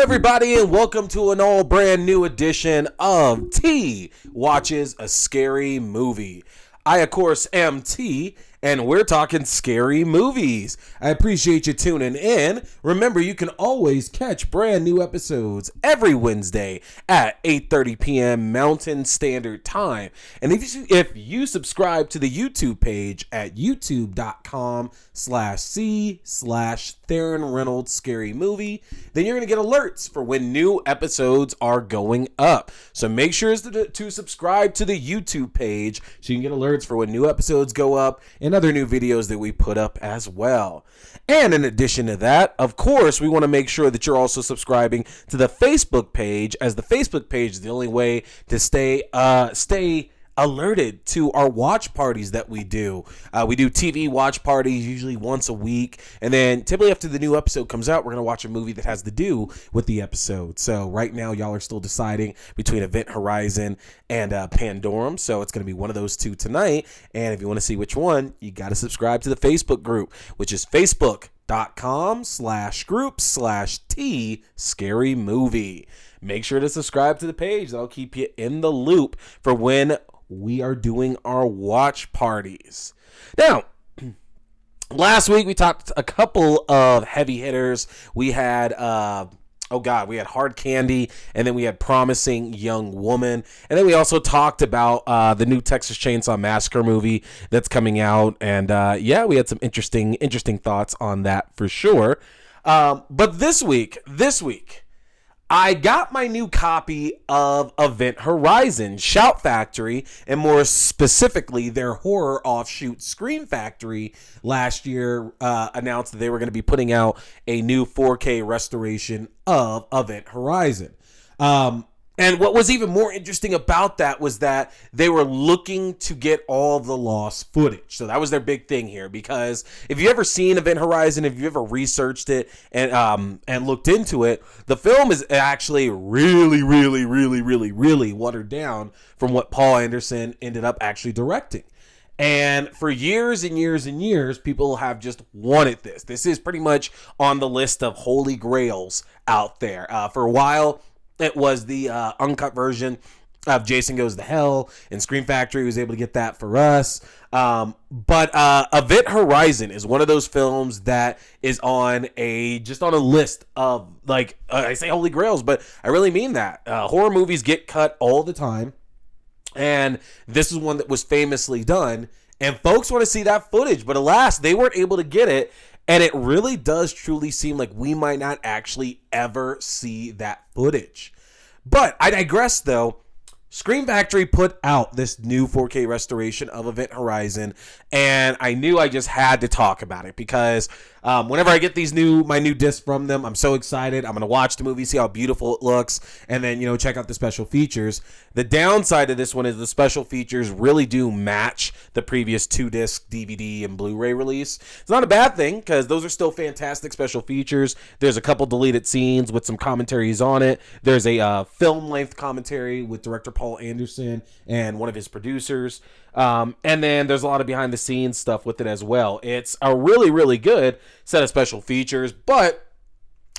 everybody, and welcome to an all brand new edition of T Watches a Scary Movie. I, of course, am T, and we're talking scary movies. I appreciate you tuning in. Remember, you can always catch brand new episodes every Wednesday at 8:30 p.m. Mountain Standard Time. And if you subscribe to the YouTube page at youtube.com/C/Theron Reynolds Scary Movie, then you're going to get alerts for when new episodes are going up. So make sure to subscribe to the YouTube page so you can get alerts for when new episodes go up and other new videos that we put up as well. And in addition to that, of course, we want to make sure that you're also subscribing to the Facebook page, as the Facebook page is the only way to stay alerted to our watch parties that we do. We do TV watch parties usually once a week, and then typically after the new episode comes out, we're going to watch a movie that has to do with the episode. So right now, y'all are still deciding between Event Horizon and Pandorum, so it's going to be one of those two tonight. And if you want to see which one, you got to subscribe to the Facebook group, which is facebook.com/group/T Scary Movie. Make sure to subscribe to the page. That'll keep you in the loop for when we are doing our watch parties. Now, last week we talked a couple of heavy hitters. We had we had Hard Candy, and then we had Promising Young Woman, and then we also talked about the new Texas Chainsaw Massacre movie that's coming out, and we had some interesting thoughts on that for sure. But this week, I got my new copy of Event Horizon. Shout Factory, and more specifically their horror offshoot Scream Factory, last year announced that they were going to be putting out a new 4K restoration of Event Horizon. And what was even more interesting about that was that they were looking to get all of the lost footage. So that was their big thing here, because if you've ever seen Event Horizon, if you've ever researched it and looked into it, the film is actually really watered down from what Paul Anderson ended up actually directing. And for years and years and years, people have just wanted this. This is pretty much on the list of holy grails out there. For a while, it was the uncut version of Jason Goes to Hell, and Scream Factory was able to get that for us. But Event Horizon is one of those films that is on a list of, I say holy grails, but I really mean that. Horror movies get cut all the time, and this is one that was famously done, and folks want to see that footage, but alas, they weren't able to get it. And it really does truly seem like we might not actually ever see that footage. But I digress, though. Scream Factory put out this new 4K restoration of Event Horizon, and I knew I just had to talk about it because whenever I get my new disc from them, I'm so excited. I'm going to watch the movie, see how beautiful it looks, and then, check out the special features. The downside of this one is the special features really do match the previous 2-disc DVD and Blu-ray release. It's not a bad thing because those are still fantastic special features. There's a couple deleted scenes with some commentaries on it. There's a film-length commentary with director Paul Anderson and one of his producers. And then there's a lot of behind the scenes stuff with it as well. It's a really good set of special features, but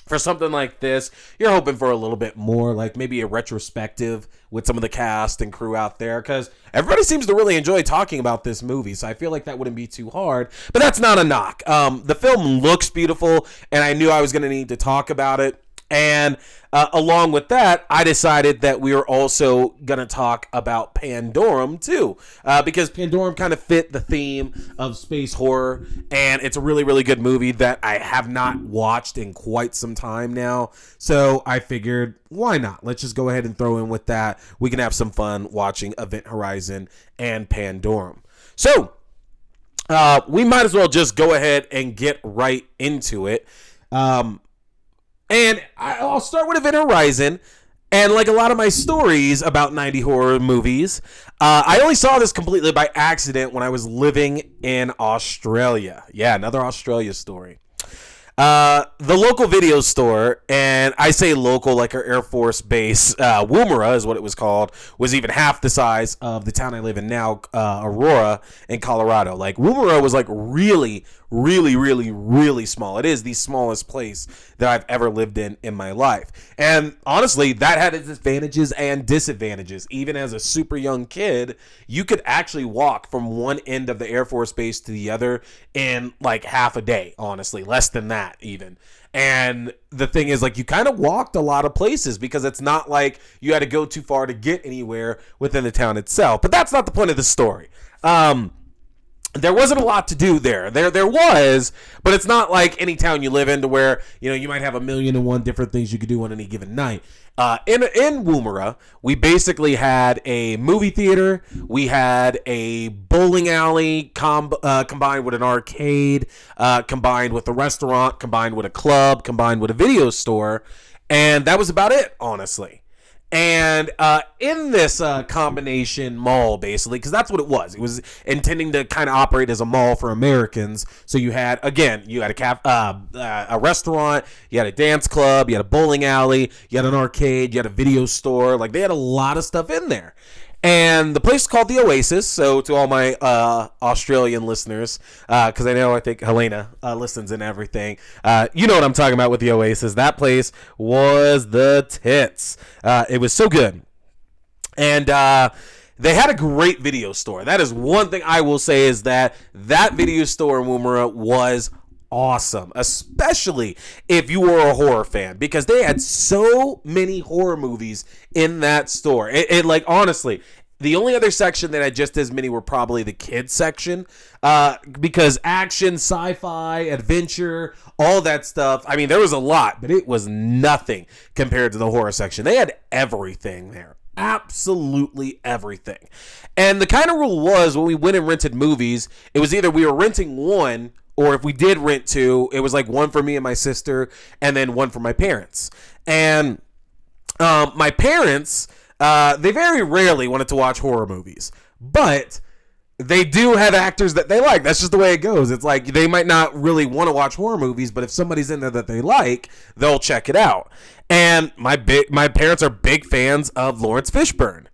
for something like this, you're hoping for a little bit more, like maybe a retrospective with some of the cast and crew out there, because everybody seems to really enjoy talking about this movie, so I feel like that wouldn't be too hard, but that's not a knock. The film looks beautiful, and I knew I was going to need to talk about it. And along with that, I decided that we were also going to talk about Pandorum too, because Pandorum kind of fit the theme of space horror, and it's a really good movie that I have not watched in quite some time now. So I figured, why not? Let's just go ahead and throw in with that. We can have some fun watching Event Horizon and Pandorum. So we might as well just go ahead and get right into it. And I'll start with Event Horizon. And like a lot of my stories about 90 horror movies, I only saw this completely by accident when I was living in Australia. Yeah, another Australia story. The local video store, and I say local like our Air Force base, Woomera is what it was called, was even half the size of the town I live in now, Aurora in Colorado. Like Woomera was like really really, really, really small. It is the smallest place that I've ever lived in my life. And honestly, that had its advantages and disadvantages. Even as a super young kid, you could actually walk from one end of the Air Force Base to the other in like half a day, honestly, less than that even. And the thing is, like, you kind of walked a lot of places because it's not like you had to go too far to get anywhere within the town itself. But that's not the point of the story. There wasn't a lot to do there. There was, but it's not like any town you live in to where, you know, you might have 1,000,001 different things you could do on any given night. In Woomera, we basically had a movie theater, we had a bowling alley combined with an arcade, combined with a restaurant, combined with a club, combined with a video store, and that was about it, honestly. And in this combination mall, basically, because that's what it was intending to kind of operate as a mall for Americans. So you had a restaurant, you had a dance club, you had a bowling alley, you had an arcade, you had a video store. Like, they had a lot of stuff in there. And the place is called the Oasis. So to all my Australian listeners, because I think Helena listens and everything, you know what I'm talking about with the Oasis. That place was the tits. It was so good. And they had a great video store. That is one thing I will say, is that video store in Woomera was awesome, especially if you were a horror fan, because they had so many horror movies in that store. It like, honestly, the only other section that had just as many were probably the kids section, because action, sci-fi, adventure, all that stuff, I mean, there was a lot, but it was nothing compared to the horror section. They had everything there. Absolutely everything. And the kind of rule was, when we went and rented movies, it was either we were renting one, or if we did rent two, it was like one for me and my sister, and then one for my parents. And my parents, they very rarely wanted to watch horror movies, but they do have actors that they like. That's just the way it goes. It's like, they might not really want to watch horror movies, but if somebody's in there that they like, they'll check it out. And my parents are big fans of Lawrence Fishburne.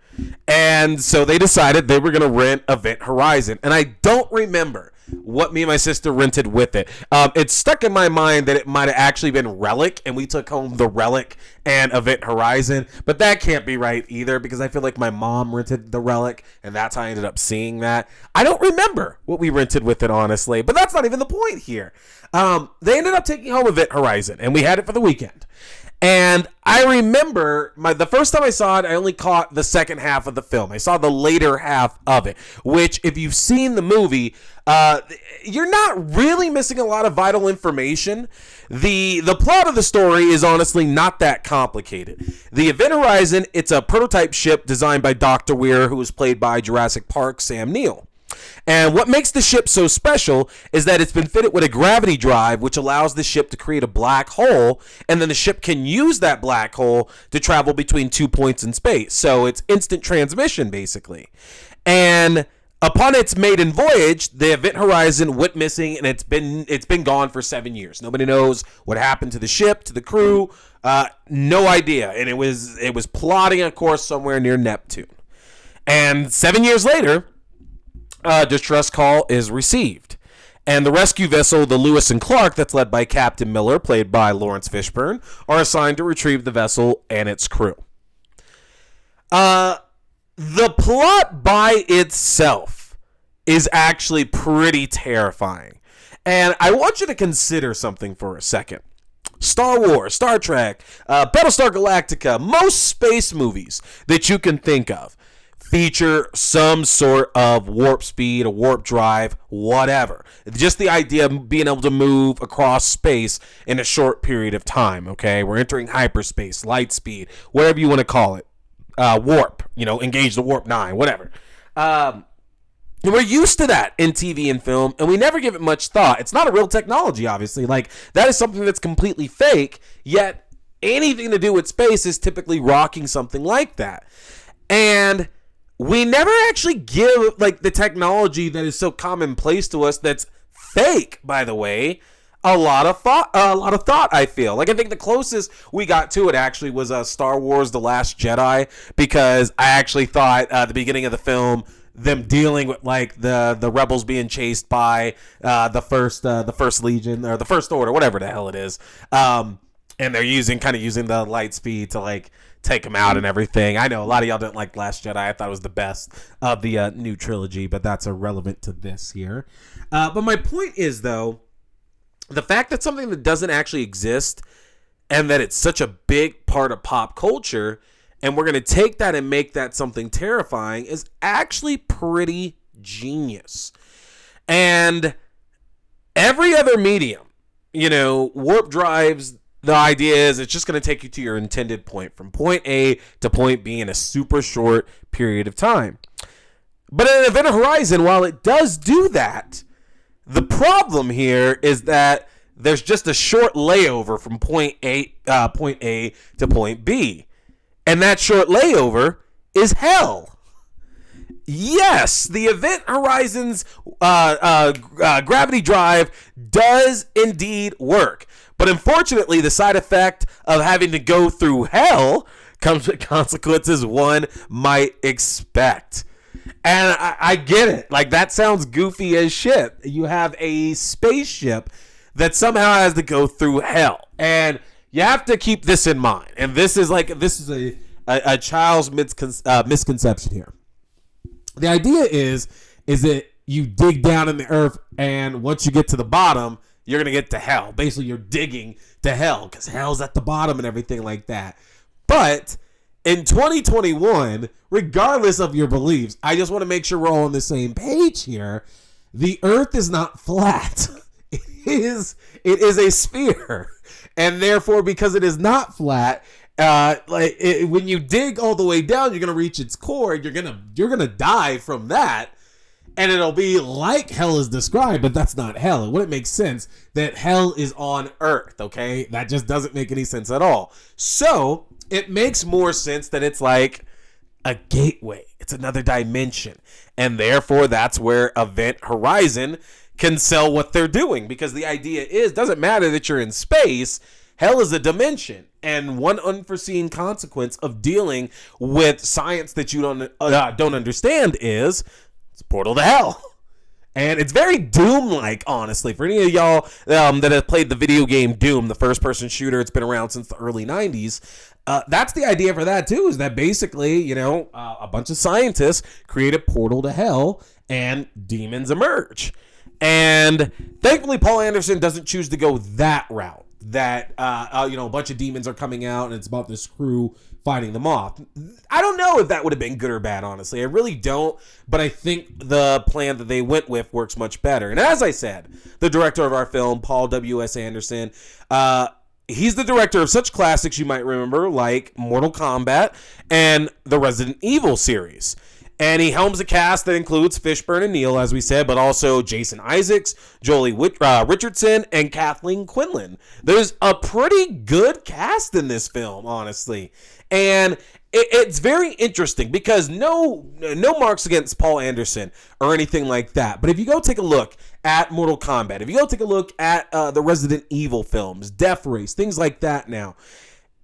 And so they decided they were going to rent Event Horizon. And I don't remember what me and my sister rented with it. It's stuck in my mind that it might have actually been Relic, and we took home the Relic and Event Horizon, but that can't be right either, because I feel like my mom rented the Relic, and that's how I ended up seeing that. I don't remember what we rented with it, honestly, but that's not even the point here. They ended up taking home Event Horizon, and we had it for the weekend. And I remember the first time I saw it, I only caught the second half of the film. I saw the later half of it, which, if you've seen the movie, you're not really missing a lot of vital information. The plot of the story is honestly not that complicated. The Event Horizon, it's a prototype ship designed by Dr. Weir, who was played by Jurassic Park Sam Neill. And what makes the ship so special is that it's been fitted with a gravity drive, which allows the ship to create a black hole, and then the ship can use that black hole to travel between 2 points in space. So it's instant transmission, basically. And upon its maiden voyage, the Event Horizon went missing, and it's been gone for 7 years. Nobody knows what happened to the ship, to the crew. No idea. And it was plotting a course somewhere near Neptune. And 7 years later, distress call is received, and the rescue vessel, the Lewis and Clark, that's led by Captain Miller, played by Lawrence Fishburne, are assigned to retrieve the vessel and its crew. The plot by itself is actually pretty terrifying, and I want you to consider something for a second. Star Wars, Star Trek, Battlestar Galactica, most space movies that you can think of feature some sort of warp speed, a warp drive, whatever. Just the idea of being able to move across space in a short period of time, okay? We're entering hyperspace, light speed, whatever you want to call it. Warp, engage the warp 9, whatever. We're used to that in TV and film, and we never give it much thought. It's not a real technology, obviously. Like, that is something that's completely fake, yet anything to do with space is typically rocking something like that. And we never actually give, like, the technology that is so commonplace to us, that's fake, by the way, a lot of thought, I feel. Like, I think the closest we got to it actually was Star Wars The Last Jedi, because I actually thought at the beginning of the film them dealing with like the rebels being chased by the first Legion or the First Order, whatever the hell it is, and they're using the light speed to like take them out and everything. I know a lot of y'all didn't like Last Jedi. I thought it was the best of the new trilogy, but that's irrelevant to this here. But my point is, though, the fact that something that doesn't actually exist and that it's such a big part of pop culture, and we're going to take that and make that something terrifying, is actually pretty genius. And every other medium, warp drives, the idea is it's just going to take you to your intended point, from point A to point B in a super short period of time. But in Event Horizon, while it does do that, the problem here is that there's just a short layover from point A to point B. And that short layover is hell. Yes, the Event Horizon's gravity drive does indeed work. But unfortunately, the side effect of having to go through hell comes with consequences one might expect. And I get it. Like, that sounds goofy as shit. You have a spaceship that somehow has to go through hell. And you have to keep this in mind. And this is a child's misconception here. The idea is that you dig down in the earth, and once you get to the bottom, you're going to get to hell. Basically, you're digging to hell because hell's at the bottom and everything like that. But in 2021, regardless of your beliefs, I just want to make sure we're all on the same page here. The earth is not flat. It is a sphere. And therefore, because it is not flat, when you dig all the way down, you're going to reach its core. You're going to die from that. And it'll be like hell is described, but that's not hell. It wouldn't make sense that hell is on earth, okay? That just doesn't make any sense at all. So it makes more sense that it's like a gateway. It's another dimension. And therefore, that's where Event Horizon can sell what they're doing. Because the idea is, doesn't matter that you're in space, hell is a dimension. And one unforeseen consequence of dealing with science that you don't understand is it's a portal to hell. And it's very Doom-like, honestly. For any of y'all that have played the video game Doom, the first-person shooter, it's been around since the early 90s. That's the idea for that, too, is that basically, a bunch of scientists create a portal to hell and demons emerge. And thankfully, Paul Anderson doesn't choose to go that route. That, a bunch of demons are coming out and it's about this crew fighting them off. I don't know if that would have been good or bad, honestly. I really don't, but I think the plan that they went with works much better. And as I said, the director of our film, Paul W.S. Anderson, he's the director of such classics you might remember, like Mortal Kombat and the Resident Evil series. And he helms a cast that includes Fishburne and Neal, as we said, but also Jason Isaacs, Jolie Richardson, and Kathleen Quinlan. There's a pretty good cast in this film, honestly. And it's very interesting because no marks against Paul Anderson or anything like that. But if you go take a look at Mortal Kombat, if you go take a look at the Resident Evil films, Death Race, things like that now,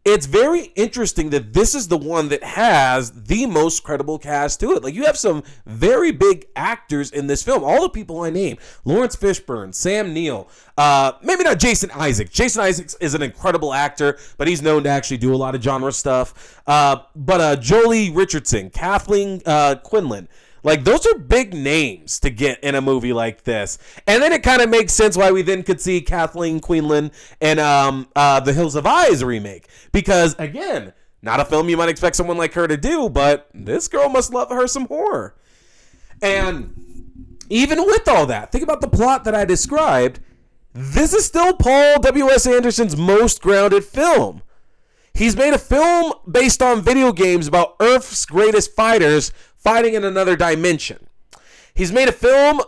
it's very interesting that this is the one that has the most credible cast to it. Like, you have some very big actors in this film. All the people I named: Lawrence Fishburne, Sam Neill, maybe not Jason Isaacs. Jason Isaacs is an incredible actor, but he's known to actually do a lot of genre stuff. But Jolie Richardson, Kathleen Quinlan. Like, those are big names to get in a movie like this. And then it kind of makes sense why we then could see Kathleen Quinlan in The Hills Have Eyes remake. Because, again, not a film you might expect someone like her to do, but this girl must love her some horror. And even with all that, think about the plot that I described. This is still Paul W.S. Anderson's most grounded film. He's made a film based on video games about Earth's greatest fighters fighting in another dimension. He's made a film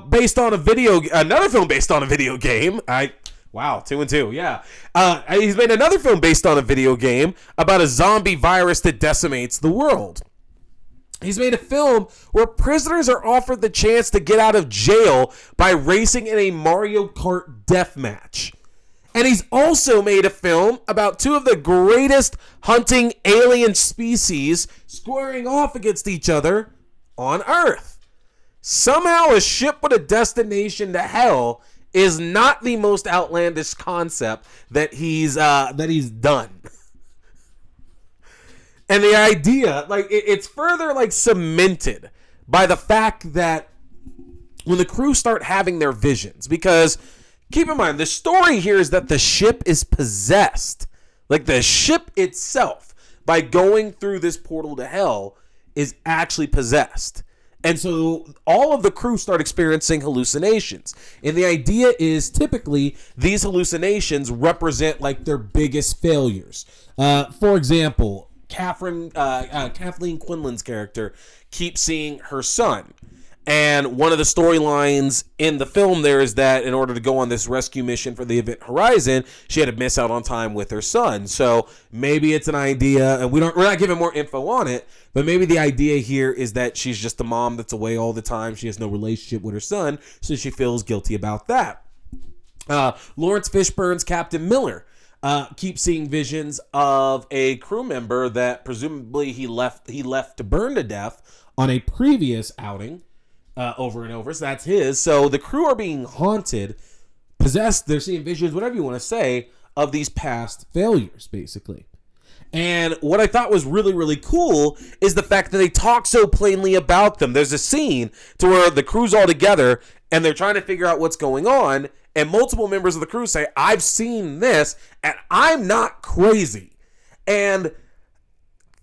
based on another film based on a video game. 2 and 2, yeah. He's made another film based on a video game about a zombie virus that decimates the world. He's made a film where prisoners are offered the chance to get out of jail by racing in a Mario Kart deathmatch. And he's also made a film about two of the greatest hunting alien species squaring off against each other on Earth. Somehow a ship with a destination to hell is not the most outlandish concept that he's done. And the idea, like, it's further, like, cemented by the fact that when the crew start having their visions, because keep in mind, the story here is that the ship is possessed. Like, the ship itself, by going through this portal to hell, is actually possessed. And so all of the crew start experiencing hallucinations. And the idea is typically these hallucinations represent, like, their biggest failures. For example, Kathleen Quinlan's character keeps seeing her son. And one of the storylines in the film there is that in order to go on this rescue mission for the Event Horizon, she had to miss out on time with her son. So maybe it's an idea, and we're not giving more info on it, but maybe the idea here is that she's just a mom that's away all the time. She has no relationship with her son, so she feels guilty about that. Lawrence Fishburne's Captain Miller keeps seeing visions of a crew member that presumably he left to burn to death on a previous outing. Over and over, so that's his. So the crew are being haunted, possessed, they're seeing visions, whatever you want to say, of these past failures, basically. And what I thought was really, really cool is the fact that they talk so plainly about them. There's a scene to where the crew's all together, and they're trying to figure out what's going on, and multiple members of the crew say, I've seen this, and I'm not crazy. And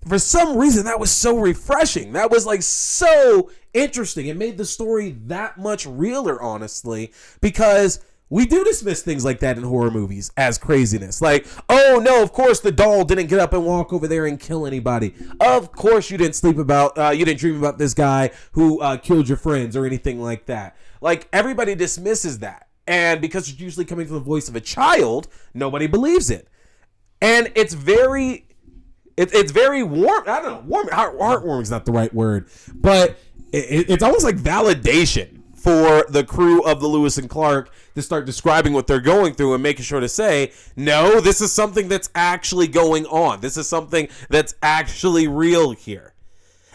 for some reason, that was so refreshing. That was, like, so interesting. It made the story that much realer, honestly, because we do dismiss things like that in horror movies as craziness. Like, oh no, of course the doll didn't get up and walk over there and kill anybody. Of course you didn't you didn't dream about this guy who killed your friends or anything like that. Like, everybody dismisses that. And because it's usually coming from the voice of a child, nobody believes it. And it's very warm. I don't know. Heartwarming is not the right word, but it's almost like validation for the crew of the Lewis and Clark to start describing what they're going through and making sure to say, no, this is something that's actually going on. This is something that's actually real here.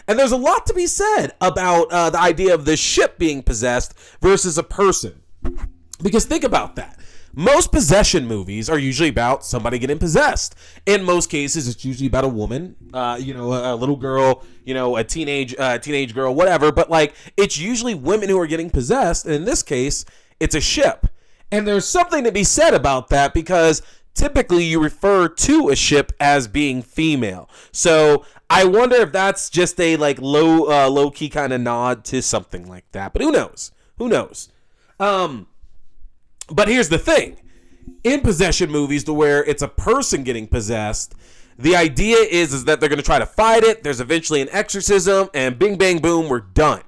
And there's a lot to be said about the idea of the ship being possessed versus a person. Because think about that. Most possession movies are usually about somebody getting possessed. In most cases, it's usually about a woman, a little girl, a teenage girl, whatever. But, like, it's usually women who are getting possessed. And in this case, it's a ship. And there's something to be said about that because typically you refer to a ship as being female. So I wonder if that's just a, like, low key kind of nod to something like that. But who knows? But here's the thing. In possession movies, to where it's a person getting possessed, the idea is that they're going to try to fight it. There's eventually an exorcism, and bing, bang, boom, we're done.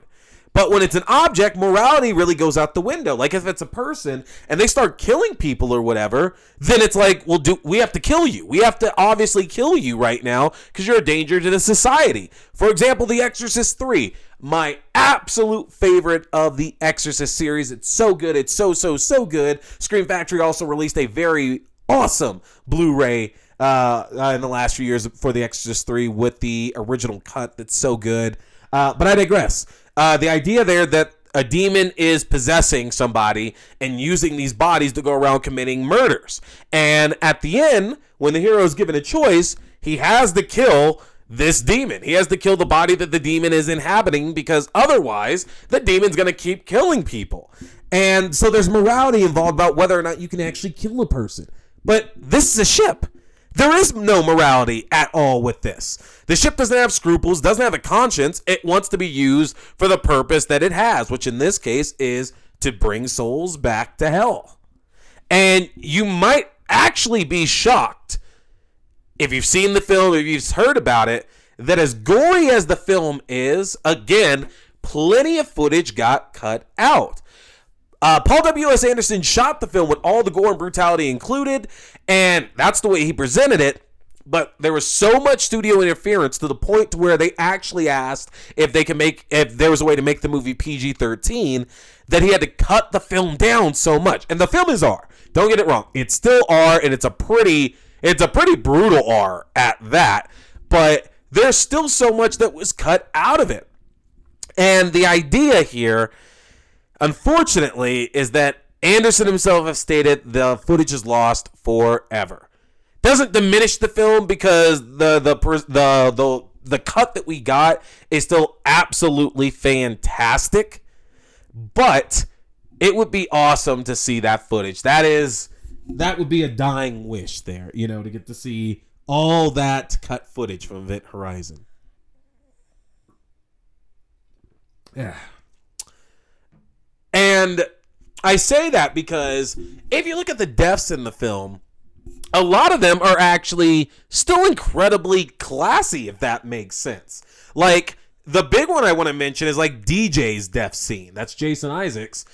But when it's an object, morality really goes out the window. Like, if it's a person and they start killing people or whatever, then it's like, well, we have to kill you. We have to obviously kill you right now because you're a danger to the society. For example, The Exorcist 3. My absolute favorite of the Exorcist series. It's so good. It's so good. Scream Factory also released a very awesome Blu-ray in the last few years for The Exorcist 3 with the original cut that's so good. But I digress. The idea there that a demon is possessing somebody and using these bodies to go around committing murders. And at the end, when the hero is given a choice, he has to kill this demon. He has to kill the body that the demon is inhabiting because otherwise the demon's going to keep killing people. And so there's morality involved about whether or not you can actually kill a person. But this is a ship. There is no morality at all with this. The ship doesn't have scruples, doesn't have a conscience. It wants to be used for the purpose that it has, which in this case is to bring souls back to hell. And you might actually be shocked if you've seen the film, if you've heard about it, that as gory as the film is, again, plenty of footage got cut out. Paul W.S. Anderson shot the film with all the gore and brutality included, and that's the way he presented it. But there was so much studio interference to the point to where they actually asked if there was a way to make the movie PG-13, that he had to cut the film down so much. And the film is R. Don't get it wrong. It's still R, and it's a pretty brutal R at that. But there's still so much that was cut out of it. And the idea here, unfortunately, is that Anderson himself has stated the footage is lost forever. Doesn't diminish the film because the cut that we got is still absolutely fantastic, but it would be awesome to see that footage. That would be a dying wish there, to get to see all that cut footage from Event Horizon. Yeah. And I say that because if you look at the deaths in the film, a lot of them are actually still incredibly classy, if that makes sense. Like, the big one I want to mention is like DJ's death scene. That's Jason Isaacs.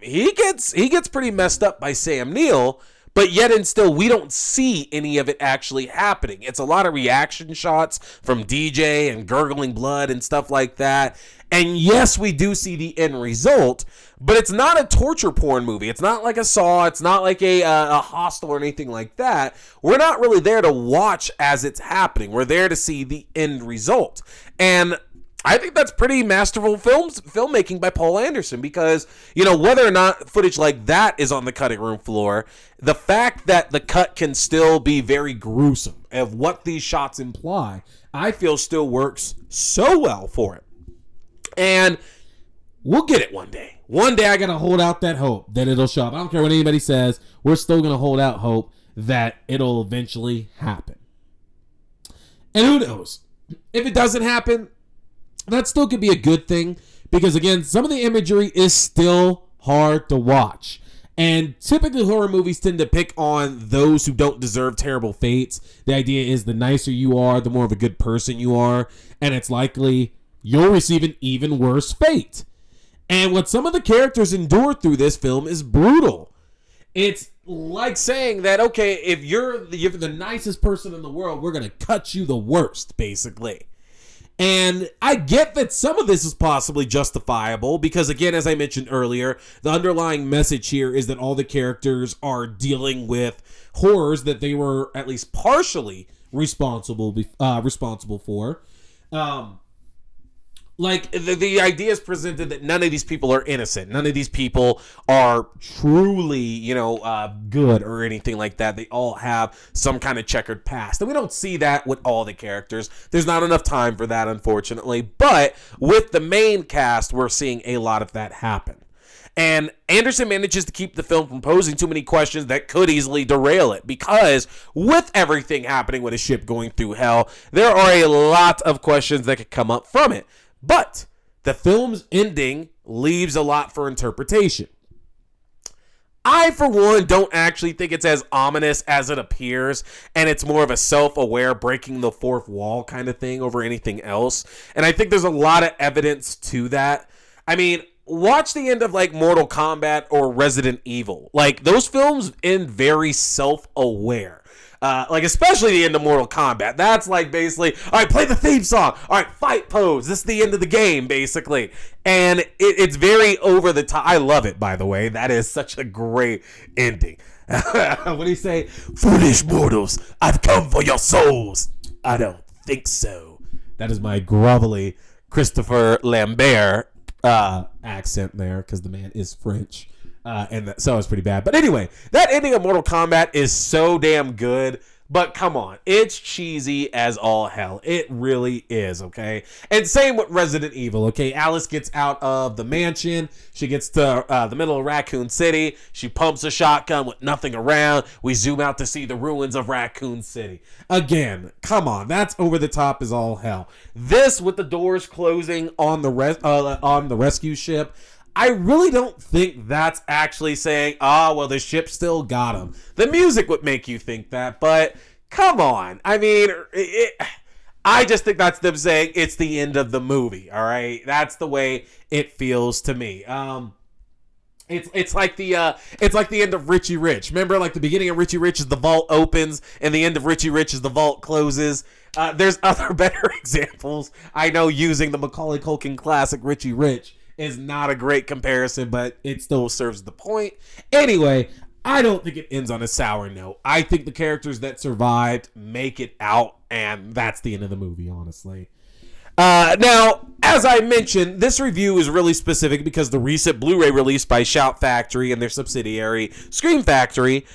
He gets pretty messed up by Sam Neill, but yet and still we don't see any of it actually happening. It's a lot of reaction shots from DJ and gurgling blood and stuff like that. And yes, we do see the end result, but it's not a torture porn movie. It's not like a Saw. It's not like a Hostel or anything like that. We're not really there to watch as it's happening. We're there to see the end result. And I think that's pretty masterful filmmaking by Paul Anderson because, whether or not footage like that is on the cutting room floor, the fact that the cut can still be very gruesome of what these shots imply, I feel still works so well for it. And we'll get it one day. One day I got to hold out that hope that it'll show up. I don't care what anybody says. We're still going to hold out hope that it'll eventually happen. And who knows? If it doesn't happen, that still could be a good thing because, again, some of the imagery is still hard to watch. And typically horror movies tend to pick on those who don't deserve terrible fates. The idea is the nicer you are, the more of a good person you are, and it's likely you'll receive an even worse fate. And what some of the characters endure through this film is brutal. It's like saying that, okay, if you're the nicest person in the world, we're going to cut you the worst, basically. And I get that some of this is possibly justifiable because, again, as I mentioned earlier, the underlying message here is that all the characters are dealing with horrors that they were at least partially responsible for. Like, the idea is presented that none of these people are innocent. None of these people are truly, good or anything like that. They all have some kind of checkered past. And we don't see that with all the characters. There's not enough time for that, unfortunately. But with the main cast, we're seeing a lot of that happen. And Anderson manages to keep the film from posing too many questions that could easily derail it because with everything happening with a ship going through hell, there are a lot of questions that could come up from it. But the film's ending leaves a lot for interpretation. I, for one, don't actually think it's as ominous as it appears, and it's more of a self-aware breaking the fourth wall kind of thing over anything else. And I think there's a lot of evidence to that. I mean, watch the end of like Mortal Kombat or Resident Evil. Like, those films end very self-aware. Especially the end of Mortal Kombat. That's like basically, all right, play the theme song. All right, fight pose. This is the end of the game, basically. And it's very over the top. I love it, by the way. That is such a great ending. What do you say? Foolish mortals, I've come for your souls. I don't think so. That is my grovelly Christopher Lambert accent there, because the man is French. So it's pretty bad. But anyway, that ending of Mortal Kombat is so damn good. But come on, it's cheesy as all hell. It really is, okay? And same with Resident Evil, okay? Alice gets out of the mansion. She gets to the middle of Raccoon City. She pumps a shotgun with nothing around. We zoom out to see the ruins of Raccoon City. Again, come on, that's over the top as all hell. This with the doors closing on the rescue ship, I really don't think that's actually saying, the ship still got him. The music would make you think that, but come on. I mean, I just think that's them saying it's the end of the movie, all right? That's the way it feels to me. It's like the end of Richie Rich. Remember, like the beginning of Richie Rich is the vault opens, and the end of Richie Rich is the vault closes. There's other better examples. I know using the Macaulay Culkin classic Richie Rich is not a great comparison, but it still serves the point. Anyway, I don't think it ends on a sour note. I think the characters that survived make it out, and that's the end of the movie, honestly. Now, as I mentioned, this review is really specific because the recent Blu-ray release by Shout Factory and their subsidiary Scream Factory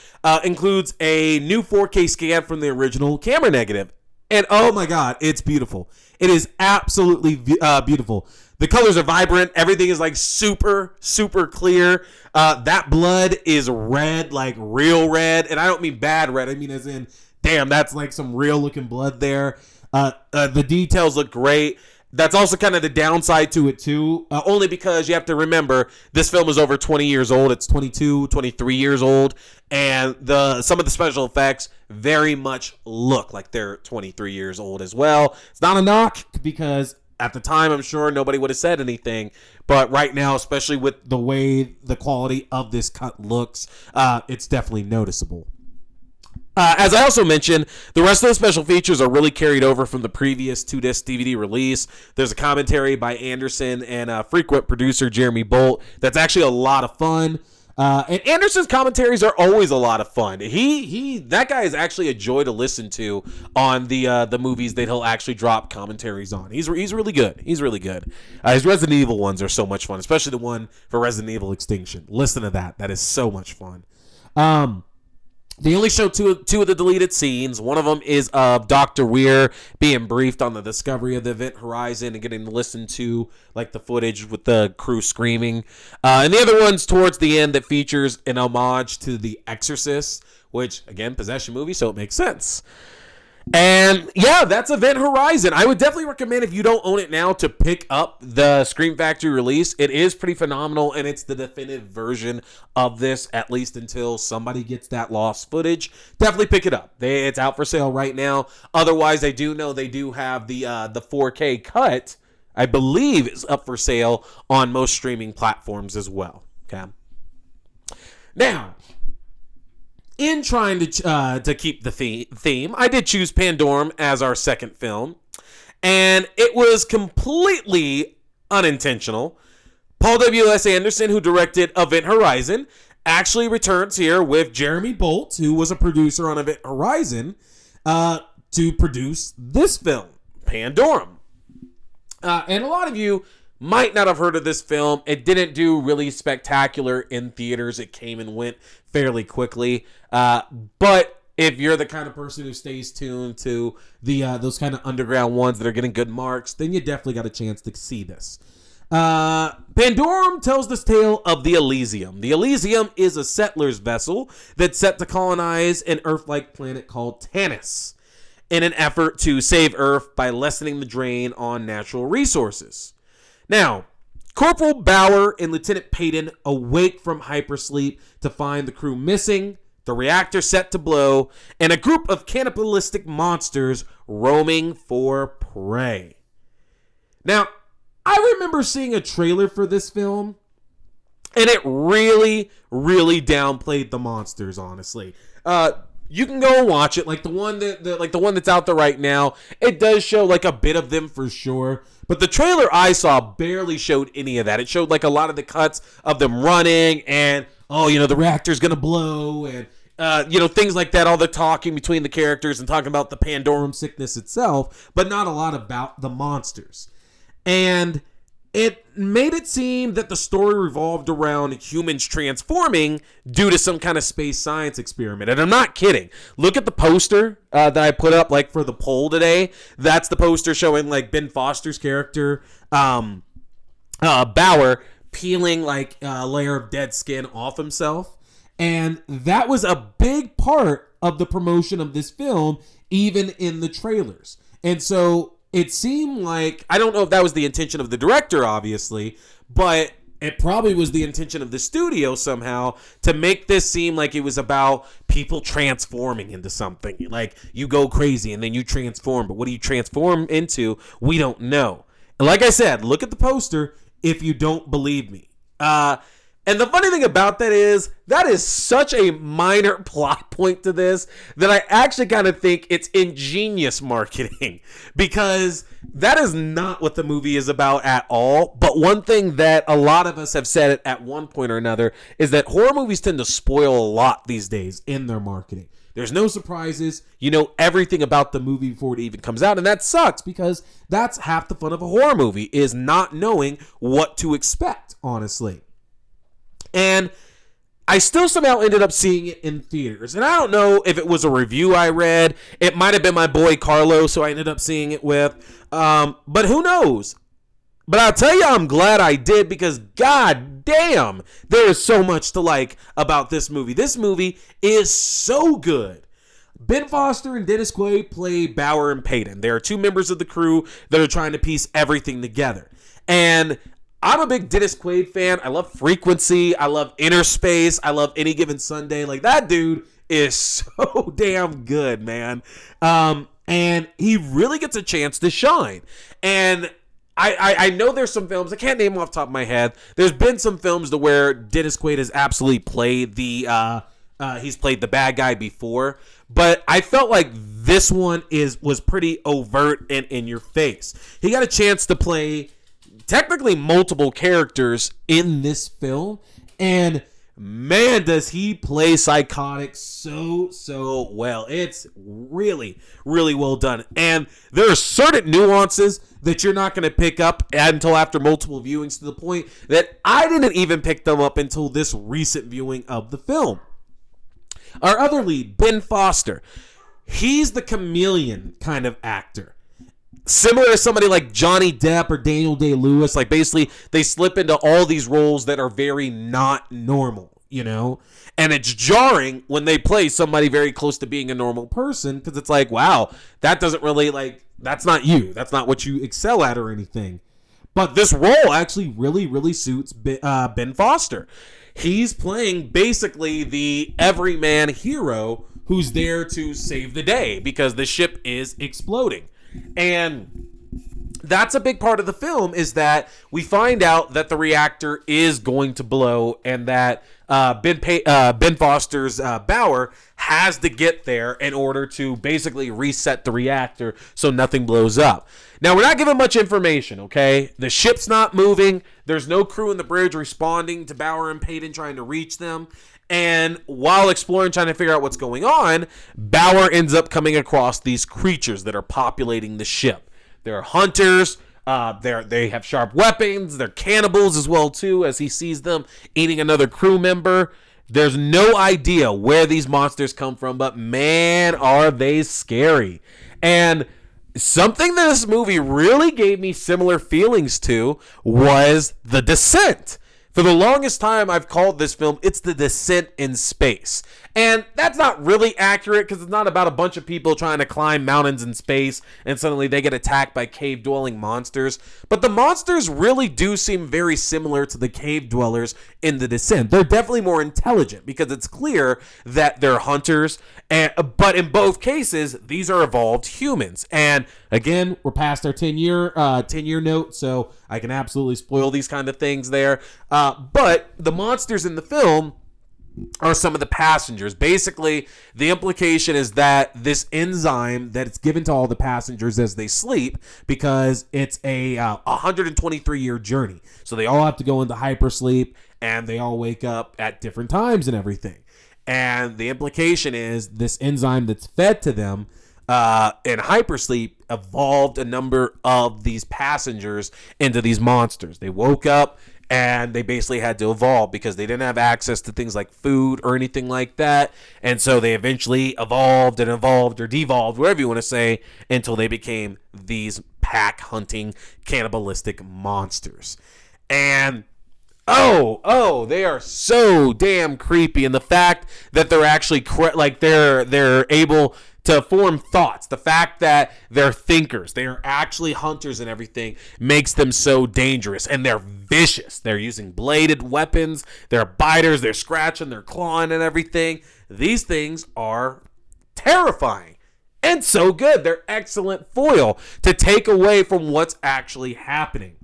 includes a new 4K scan from the original camera negative. And oh my god, it's beautiful. It is absolutely beautiful. The colors are vibrant. Everything is like super, super clear. That blood is red, like real red. And I don't mean bad red. I mean as in, damn, that's like some real looking blood there. The details look great. That's also kind of the downside to it too. Only because you have to remember this film is over 20 years old. It's 22, 23 years old. And some of the special effects very much look like they're 23 years old as well. It's not a knock because at the time, I'm sure nobody would have said anything. But right now, especially with the way the quality of this cut looks, it's definitely noticeable. As I also mentioned, the rest of the special features are really carried over from the previous 2-disc DVD release. There's a commentary by Anderson and frequent producer Jeremy Bolt that's actually a lot of fun. And Anderson's commentaries are always a lot of fun. That guy is actually a joy to listen to on the movies that he'll actually drop commentaries on. He's really good. He's really good. His Resident Evil ones are so much fun, especially the one for Resident Evil Extinction. Listen to that. That is so much fun. They only show two of the deleted scenes. One of them is of Dr. Weir being briefed on the discovery of the Event Horizon and getting to listen to like the footage with the crew screaming. And the other one's towards the end that features an homage to The Exorcist, which, again, possession movie, so it makes sense. And yeah, that's Event Horizon. I would definitely recommend, if you don't own it now, to pick up the Scream Factory release. It is pretty phenomenal, and it's the definitive version of this, at least until somebody gets that lost footage. Definitely pick it up. It's out for sale right now. Otherwise, I do know they do have the 4K cut, I believe, is up for sale on most streaming platforms as well. Okay. Now, in trying to keep the theme, I did choose Pandorum as our second film, and it was completely unintentional. Paul W.S. Anderson, who directed Event Horizon, actually returns here with Jeremy Bolt, who was a producer on Event Horizon, to produce this film, Pandorum. And a lot of you might not have heard of this film. It didn't do really spectacular in theaters. It came and went fairly quickly. But if you're the kind of person who stays tuned to those kind of underground ones that are getting good marks, then you definitely got a chance to see this. Pandorum tells this tale of the Elysium. The Elysium is a settler's vessel that's set to colonize an Earth-like planet called Tanis in an effort to save Earth by lessening the drain on natural resources. Now, Corporal Bauer and Lieutenant Payton awake from hypersleep to find the crew missing, the reactor set to blow, and a group of cannibalistic monsters roaming for prey. Now, I remember seeing a trailer for this film, and it really, really downplayed the monsters, honestly. You can go and watch it, like the one that's out there right now. It does show like a bit of them for sure, but the trailer I saw barely showed any of that. It showed like a lot of the cuts of them running and the reactor's gonna blow and things like that. All the talking between the characters and talking about the Pandorum sickness itself, but not a lot about the monsters. And it made it seem that the story revolved around humans transforming due to some kind of space science experiment. And I'm not kidding. Look at the poster that I put up like for the poll today. That's the poster showing like Ben Foster's character, Bauer, peeling like a layer of dead skin off himself. And that was a big part of the promotion of this film, even in the trailers. And so it seemed like, I don't know if that was the intention of the director, obviously, but it probably was the intention of the studio somehow to make this seem like it was about people transforming into something. Like, you go crazy and then you transform, but what do you transform into? We don't know. And like I said, look at the poster if you don't believe me. And the funny thing about that is such a minor plot point to this that I actually kind of think it's ingenious marketing, because that is not what the movie is about at all. But one thing that a lot of us have said at one point or another is that horror movies tend to spoil a lot these days in their marketing. There's no surprises. You know everything about the movie before it even comes out, and that sucks because that's half the fun of a horror movie, is not knowing what to expect, honestly. And I still somehow ended up seeing it in theaters. And I don't know if it was a review I read. It might have been my boy Carlos who I ended up seeing it with. But who knows? But I'll tell you, I'm glad I did, because god damn, there is so much to like about this movie. This movie is so good. Ben Foster and Dennis Quaid play Bauer and Peyton. They are two members of the crew that are trying to piece everything together. And I'm a big Dennis Quaid fan. I love Frequency. I love Inner Space. I love Any Given Sunday. Like, that dude is so damn good, man. And he really gets a chance to shine. And I know there's some films, I can't name them off the top of my head. There's been some films to where Dennis Quaid has absolutely played he's played the bad guy before. But I felt like this one was pretty overt and in your face. He got a chance to play technically multiple characters in this film, and man, does he play psychotic so well. It's really, really well done. And there are certain nuances that you're not going to pick up until after multiple viewings, to the point that I didn't even pick them up until this recent viewing of the film. Our other lead, Ben Foster, he's the chameleon kind of actor. Similar to somebody like Johnny Depp or Daniel Day-Lewis. Like, basically, they slip into all these roles that are very not normal, you know? And it's jarring when they play somebody very close to being a normal person, because it's like, wow, that doesn't really, like, that's not you. That's not what you excel at or anything. But this role actually really, really suits Ben Foster. He's playing basically the everyman hero who's there to save the day because the ship is exploding. And that's a big part of the film, is that we find out that the reactor is going to blow, and that Ben Foster's Bauer has to get there in order to basically reset the reactor so nothing blows up. Now, we're not given much information, okay? The ship's not moving. There's no crew in the bridge responding to Bauer and Peyton trying to reach them. And while exploring, trying to figure out what's going on, Bauer ends up coming across these creatures that are populating the ship. They're hunters. They have sharp weapons. They're cannibals as well, too, as he sees them eating another crew member. There's no idea where these monsters come from, but man, are they scary. And something that this movie really gave me similar feelings to was The Descent. For the longest time, I've called this film, it's The Descent in Space. And that's not really accurate, because it's not about a bunch of people trying to climb mountains in space and suddenly they get attacked by cave-dwelling monsters. But the monsters really do seem very similar to the cave dwellers in The Descent. They're definitely more intelligent, because it's clear that they're hunters. But in both cases, these are evolved humans. And again, we're past our 10-year note, so I can absolutely spoil these kind of things there. But the monsters in the film are some of the passengers. Basically, the implication is that this enzyme that it's given to all the passengers as they sleep, because it's a 123-year journey. So they all have to go into hypersleep, and they all wake up at different times and everything. And the implication is this enzyme that's fed to them in hypersleep evolved a number of these passengers into these monsters. They woke up and they basically had to evolve because they didn't have access to things like food or anything like that. And so they eventually evolved or devolved, whatever you want to say, until they became these pack hunting cannibalistic monsters. And they are so damn creepy. And the fact that they're actually they're able to form thoughts, the fact that they're thinkers, they are actually hunters and everything, makes them so dangerous. And they're vicious. They're using bladed weapons. They're biters. They're scratching. They're clawing and everything. These things are terrifying and so good. They're excellent foil to take away from what's actually happening.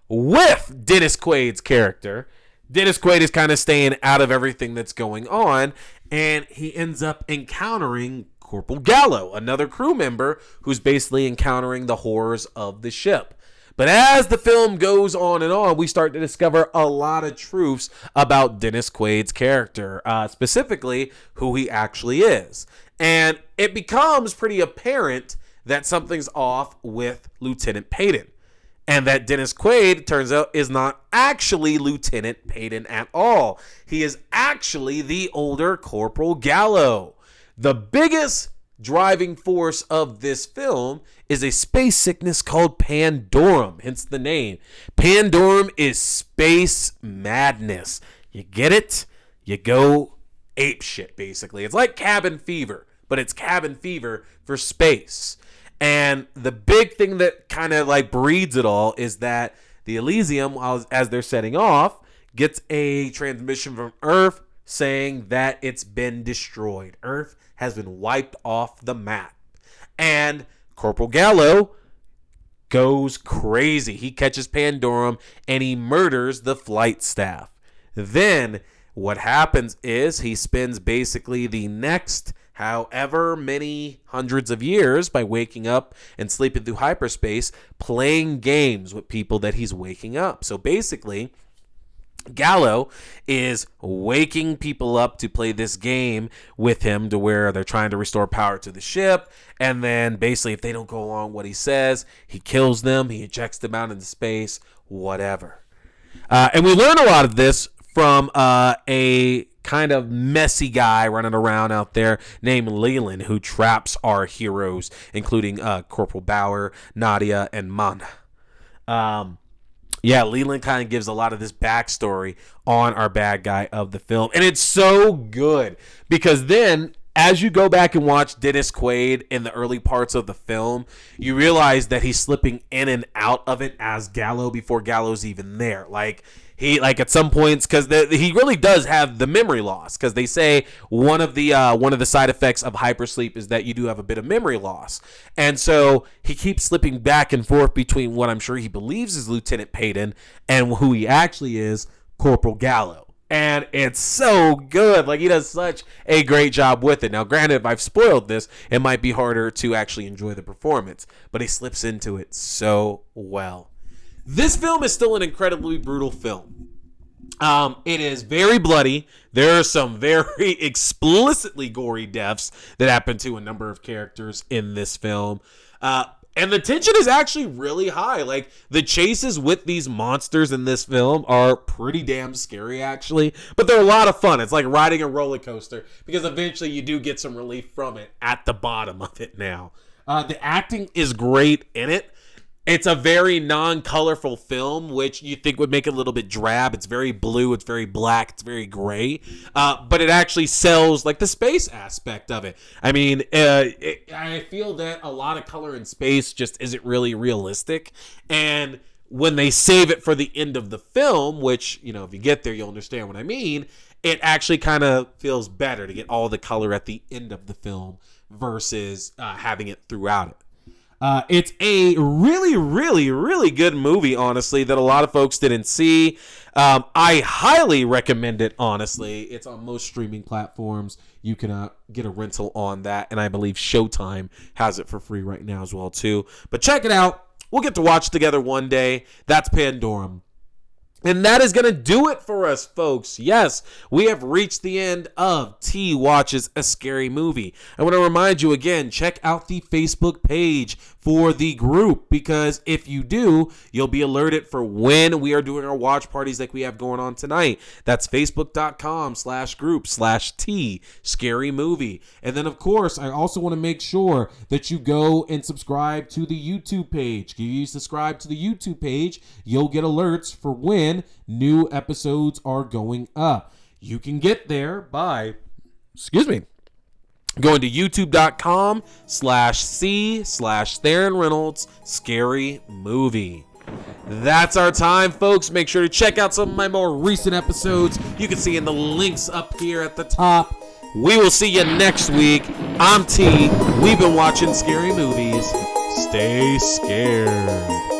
With Dennis Quaid's character, Dennis Quaid is kind of staying out of everything that's going on, and he ends up encountering Corporal Gallo, another crew member who's basically encountering the horrors of the ship. But as the film goes on, we start to discover a lot of truths about Dennis Quaid's character, specifically who he actually is. And it becomes pretty apparent that something's off with Lieutenant Payton. And that Dennis Quaid, turns out, is not actually Lieutenant Payton at all. He is actually the older Corporal Gallo. The biggest driving force of this film is a space sickness called Pandorum, hence the name. Pandorum is space madness. You get it? You go ape shit, basically. It's like cabin fever, but it's cabin fever for space. And the big thing that kind of like breeds it all is that the Elysium, as they're setting off, gets a transmission from Earth saying that it's been destroyed. Earth has been wiped off the map. And Corporal Gallo goes crazy. He catches Pandorum and he murders the flight staff. Then what happens is he spends basically the next however many hundreds of years by waking up and sleeping through hyperspace playing games with people that he's waking up. So basically, Gallo is waking people up to play this game with him to where they're trying to restore power to the ship. And then basically if they don't go along what he says, he kills them, he ejects them out into space, whatever. And we learn a lot of this from a kind of messy guy running around out there named Leland, who traps our heroes, including Corporal Bauer, Nadia, and Mana. Leland kind of gives a lot of this backstory on our bad guy of the film. And it's so good because then as you go back and watch Dennis Quaid in the early parts of the film, you realize that he's slipping in and out of it as Gallo before Gallo's even there. He at some points, because he really does have the memory loss, because they say one of the side effects of hypersleep is that you do have a bit of memory loss, and so he keeps slipping back and forth between what I'm sure he believes is Lieutenant Payton and who he actually is, Corporal Gallo. And it's so good. He does such a great job with it. Now, granted, if I've spoiled this, it might be harder to actually enjoy the performance, but he slips into it so well. This film is still an incredibly brutal film. It is very bloody. There are some very explicitly gory deaths that happen to a number of characters in this film. And the tension is actually really high. The chases with these monsters in this film are pretty damn scary, actually. But they're a lot of fun. It's like riding a roller coaster because eventually you do get some relief from it at the bottom of it now. The acting is great in it. It's a very non-colorful film, which you think would make it a little bit drab. It's very blue, it's very black, it's very gray. But it actually sells the space aspect of it. I mean, I feel that a lot of color in space just isn't really realistic. And when they save it for the end of the film, which, if you get there, you'll understand what I mean, it actually kind of feels better to get all the color at the end of the film versus having it throughout it. It's a really, really, really good movie, honestly, that a lot of folks didn't see. I highly recommend it, honestly. It's on most streaming platforms. You can get a rental on that, and I believe Showtime has it for free right now as well, too. But check it out. We'll get to watch together one day. That's Pandorum. And that is going to do it for us, folks. Yes, we have reached the end of T Watches a Scary Movie. I want to remind you again, check out the Facebook page for the group, because if you do, you'll be alerted for when we are doing our watch parties like we have going on tonight. That's facebook.com/group/T Scary Movie. And then, of course, I also want to make sure that you go and subscribe to the YouTube page. If you subscribe to the YouTube page, you'll get alerts for when new episodes are going up. You can get there by, going to youtube.com/C/Theron Reynolds Scary Movie. That's our time, folks. Make sure to check out some of my more recent episodes. You can see in the links up here at the top. We will see you next week. I'm T. We've been watching scary movies. Stay scared.